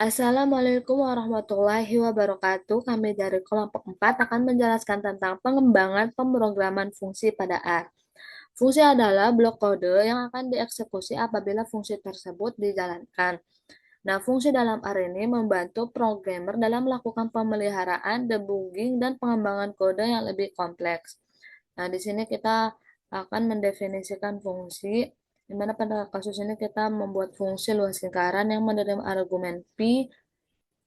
Assalamualaikum warahmatullahi wabarakatuh. Kami dari kelompok 4 akan menjelaskan tentang pengembangan pemrograman fungsi pada R. Fungsi adalah blok kode yang akan dieksekusi apabila fungsi tersebut dijalankan. Nah, fungsi dalam R ini membantu programmer dalam melakukan pemeliharaan, debugging, dan pengembangan kode yang lebih kompleks. Nah, di sini kita akan mendefinisikan fungsi, di mana pada kasus ini kita membuat fungsi luas lingkaran yang menerima argumen P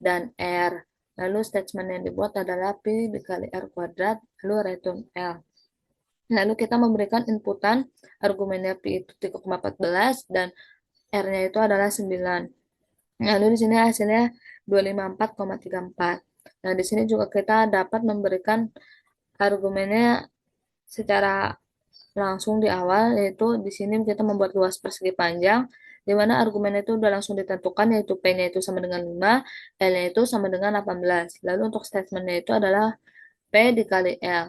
dan R. Lalu statement yang dibuat adalah P dikali R kuadrat, lalu return L. Lalu kita memberikan inputan argumennya P itu 3,14 dan R-nya itu adalah 9. Lalu di sini hasilnya 254,34. Nah, di sini juga kita dapat memberikan argumennya secara langsung di awal, yaitu di sini kita membuat luas persegi panjang, di mana argumen itu udah langsung ditentukan, yaitu P-nya itu sama dengan 5, L-nya itu sama dengan 18. Lalu untuk statementnya itu adalah P dikali L.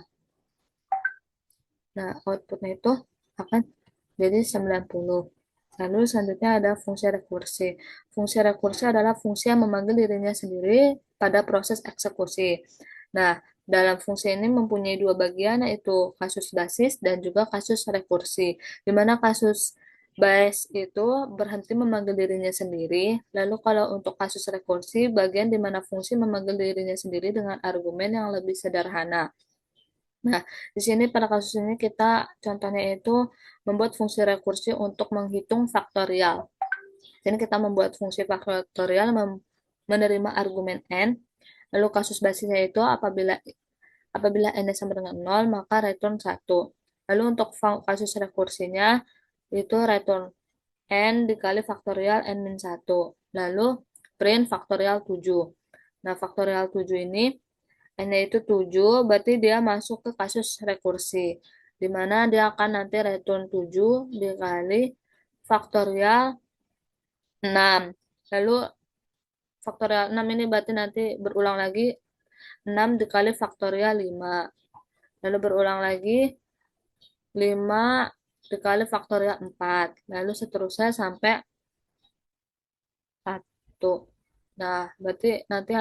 Nah, outputnya itu akan jadi 90. Lalu selanjutnya ada fungsi rekursi. Fungsi rekursi adalah fungsi yang memanggil dirinya sendiri pada proses eksekusi. Nah, dalam fungsi ini mempunyai dua bagian, yaitu kasus basis dan juga kasus rekursi. Di mana kasus base itu berhenti memanggil dirinya sendiri. Lalu kalau untuk kasus rekursi, bagian di mana fungsi memanggil dirinya sendiri dengan argumen yang lebih sederhana. Nah, di sini pada kasus ini kita contohnya itu membuat fungsi rekursi untuk menghitung faktorial. Jadi kita membuat fungsi faktorial menerima argumen n, lalu kasus basisnya itu apabila n sama dengan 0 maka return 1. Lalu untuk kasus rekursinya itu return n dikali faktorial n min 1. Lalu print faktorial 7. Nah, faktorial 7 ini N-nya itu 7, berarti dia masuk ke kasus rekursi, di mana dia akan nanti return 7 dikali faktorial 6. Lalu faktorial 6 ini berarti nanti berulang lagi 6 dikali faktorial 5. Lalu berulang lagi 5 dikali faktorial 4. Lalu seterusnya sampai 1. Nah, berarti nanti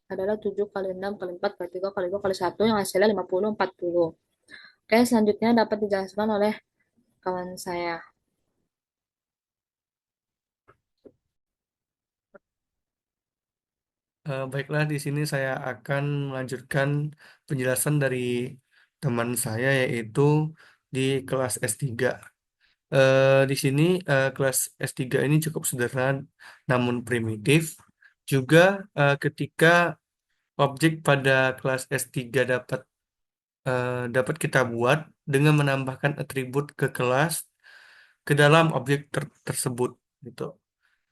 adalah 7 kali 6 kali 4 kali 3 kali 2 kali 1 yang hasilnya 50, 40. Oke, selanjutnya dapat dijelaskan oleh kawan saya. Baiklah, di sini saya akan melanjutkan penjelasan dari teman saya yaitu di kelas S3. Di sini kelas S3 ini cukup sederhana namun primitif. Juga ketika objek pada kelas S3 dapat kita buat dengan menambahkan atribut ke kelas ke dalam objek tersebut gitu.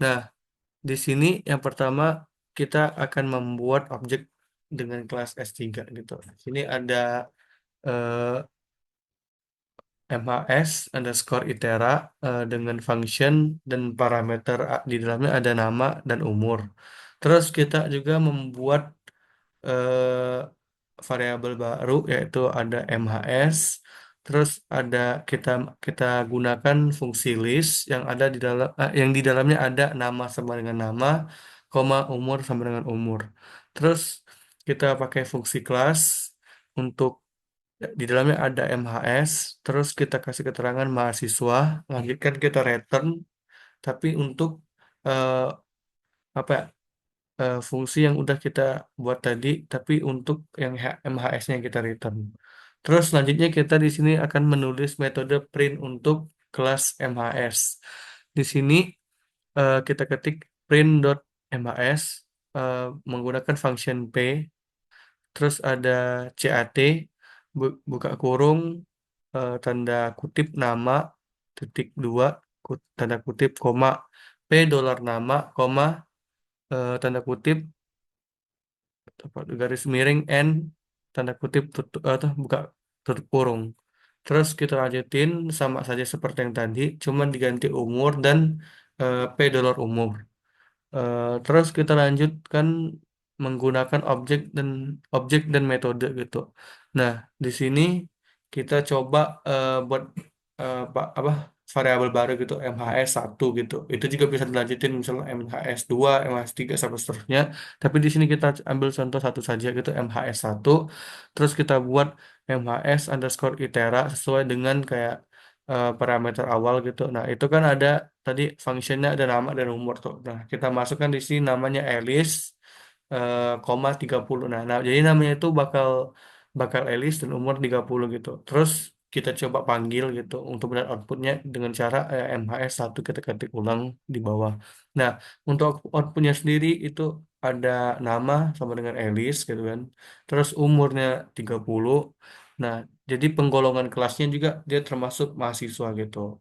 Nah, di sini yang pertama kita akan membuat objek dengan kelas S3 gitu. Di sini ada eh, MHS underscore itera dengan function dan parameter di dalamnya ada nama dan umur. Terus kita juga membuat eh, variabel baru yaitu ada MHS. Terus ada kita kita gunakan fungsi list yang ada di dalam yang di dalamnya ada nama sama dengan nama, koma umur sama dengan umur. Terus kita pakai fungsi kelas untuk di dalamnya ada MHS, terus kita kasih keterangan mahasiswa, lanjutkan kita return, tapi untuk eh, apa ya, fungsi yang udah kita buat tadi, tapi untuk yang MHS-nya kita return. Terus selanjutnya kita di sini akan menulis metode print untuk kelas MHS. Di sini kita ketik print.mhs menggunakan function p, terus ada cat buka kurung tanda kutip nama titik dua tanda kutip koma p dolar nama koma tanda kutip garis miring n tanda kutip tutup atau buka tutup kurung. Terus kita lanjutin sama saja seperti yang tadi, cuman diganti umur dan p dolar umur. Terus kita lanjutkan menggunakan objek dan metode gitu. Nah, di sini kita coba buat apa variabel baru gitu, MHS 1 gitu. Itu juga bisa dilanjutin misalnya MHS 2, MHS 3 sampai seterusnya. Tapi di sini kita ambil contoh satu saja gitu, MHS 1. Terus kita buat MHS_itera sesuai dengan kayak parameter awal gitu. Nah, itu kan ada tadi fungsinya ada nama dan umur tuh. Nah, kita masukkan di sini namanya Alice, koma 30. Nah, jadi namanya itu bakal bakal Alice dan umur 30 gitu. Terus kita coba panggil gitu untuk melihat outputnya dengan cara MHS 1 kita ketik ulang di bawah. Nah, untuk outputnya sendiri itu ada nama sama dengan Alice gitu kan. Terus umurnya 30. Nah, jadi penggolongan kelasnya juga dia termasuk mahasiswa gitu.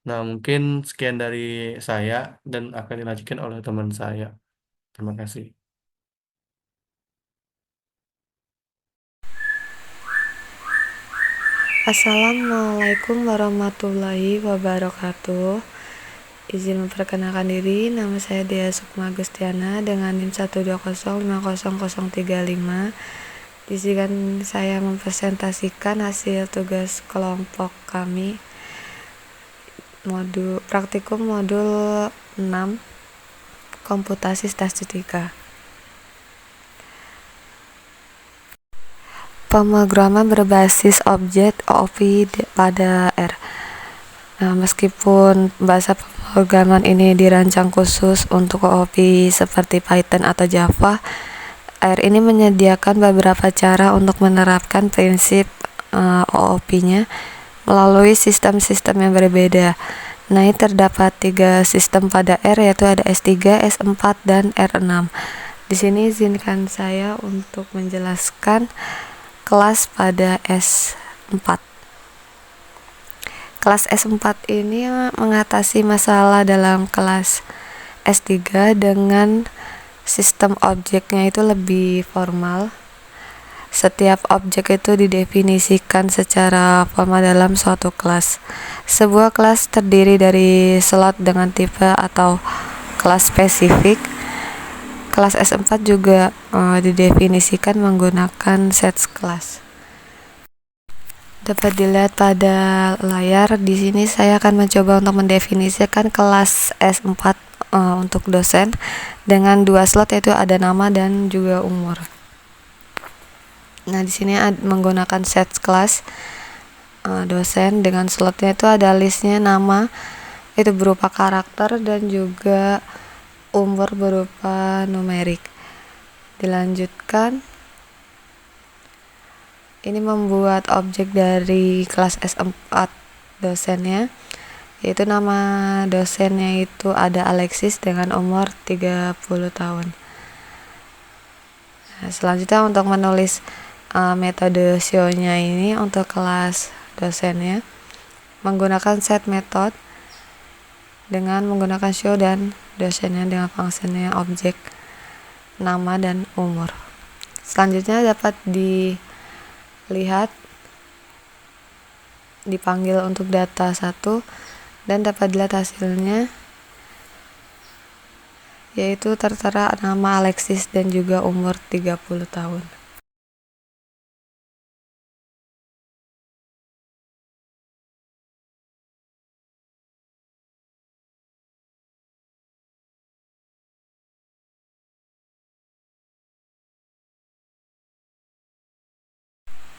Nah, mungkin sekian dari saya dan akan dilanjutkan oleh teman saya. Terima kasih. Assalamualaikum warahmatullahi wabarakatuh. Izin memperkenalkan diri, nama saya Dea Sukma Gustiana dengan NIM 120500035. Izinkan saya mempresentasikan hasil tugas kelompok kami modul 6 komputasi statistika. Pemrograman berbasis objek OOP pada R. Nah, meskipun bahasa pemrograman ini dirancang khusus untuk OOP seperti Python atau Java, R ini menyediakan beberapa cara untuk menerapkan prinsip OOP-nya melalui sistem-sistem yang berbeda. Nah, ini terdapat 3 sistem pada R, yaitu ada S3, S4, dan R6. Di sini izinkan saya untuk menjelaskan kelas pada S4. Kelas S4 ini mengatasi masalah dalam kelas S3 dengan sistem objeknya itu lebih formal. Setiap objek itu didefinisikan secara formal dalam suatu kelas. Sebuah kelas terdiri dari slot dengan tipe atau kelas spesifik. Kelas S4 juga didefinisikan menggunakan set kelas. Dapat dilihat pada layar. Di sini saya akan mencoba untuk mendefinisikan kelas S4 untuk dosen dengan 2 slot, yaitu ada nama dan juga umur. Nah, di sini menggunakan set kelas dosen dengan slotnya itu ada listnya nama itu berupa karakter dan juga umur berupa numerik. Dilanjutkan, ini membuat objek dari kelas S4 dosennya, yaitu nama dosennya itu ada Alexis dengan umur 30 tahun. Nah, selanjutnya untuk menulis metode show-nya ini untuk kelas dosennya menggunakan set method dengan menggunakan show dan dosennya dengan fungsinya objek nama dan umur. Selanjutnya dapat dilihat dipanggil untuk data 1 dan dapat dilihat hasilnya, yaitu tertera nama Alexis dan juga umur 30 tahun.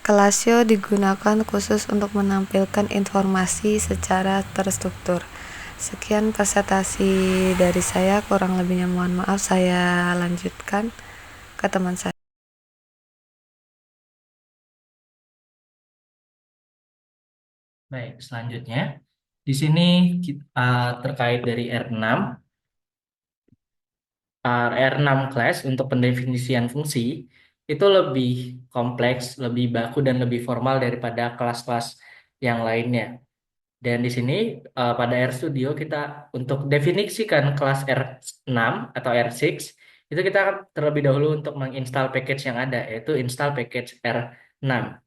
Kelasio digunakan khusus untuk menampilkan informasi secara terstruktur. Sekian presentasi dari saya, kurang lebihnya mohon maaf. Saya lanjutkan ke teman saya. Baik, selanjutnya di sini terkait dari R6, R6 class untuk pendefinisian fungsi itu lebih kompleks, lebih baku dan lebih formal daripada kelas-kelas yang lainnya. Dan di sini pada RStudio kita untuk definisikan kelas R6 atau R6 itu kita terlebih dahulu untuk menginstal package yang ada, yaitu install package R6.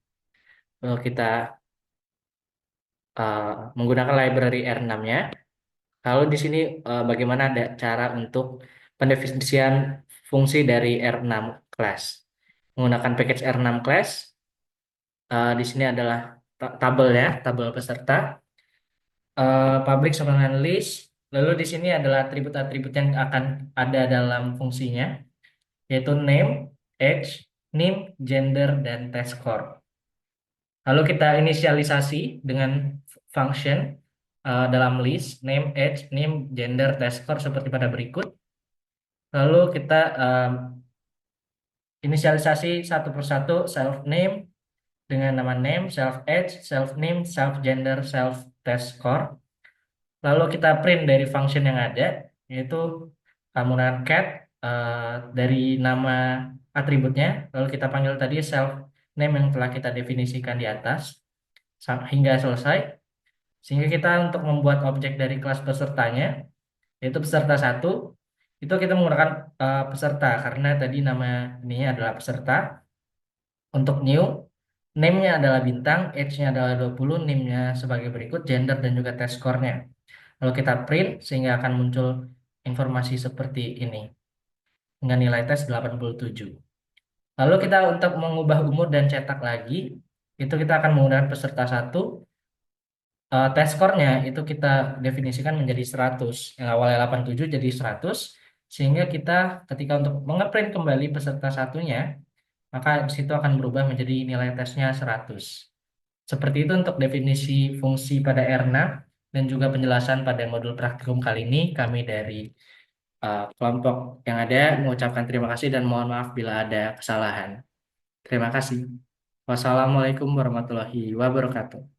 Lalu kita menggunakan library R6-nya. Lalu di sini bagaimana ada cara untuk pendefinisian fungsi dari R6 class. Menggunakan package R6 class, di sini adalah tabel ya, tabel peserta. public sama dengan list. Lalu di sini adalah atribut-atribut yang akan ada dalam fungsinya, yaitu name, age, name, gender, dan test score. Lalu kita inisialisasi dengan function dalam list, name, age, name, gender, test score seperti pada berikut. Lalu kita inisialisasi satu persatu self name dengan nama name, self age, self name, self gender, self test score. Lalu kita print dari function yang ada, yaitu menggunakan cat dari nama atributnya. Lalu kita panggil tadi self name yang telah kita definisikan di atas hingga selesai. Sehingga kita untuk membuat objek dari kelas pesertanya, yaitu peserta satu, itu kita menggunakan peserta karena tadi nama ini adalah peserta. Untuk new, name-nya adalah bintang, age-nya adalah 20, name-nya sebagai berikut, gender dan juga test score-nya. Lalu kita print sehingga akan muncul informasi seperti ini dengan nilai tes 87. Lalu kita untuk mengubah umur dan cetak lagi, itu kita akan menggunakan peserta satu. Test score-nya itu kita definisikan menjadi 100. Yang awalnya 87 jadi 100. Sehingga kita ketika untuk mengeprint kembali peserta satunya, maka di situ akan berubah menjadi nilai tesnya 100. Seperti itu untuk definisi fungsi pada R6 dan juga penjelasan pada modul praktikum kali ini. Kami dari kelompok yang ada mengucapkan terima kasih dan mohon maaf bila ada kesalahan. Terima kasih. Wassalamualaikum warahmatullahi wabarakatuh.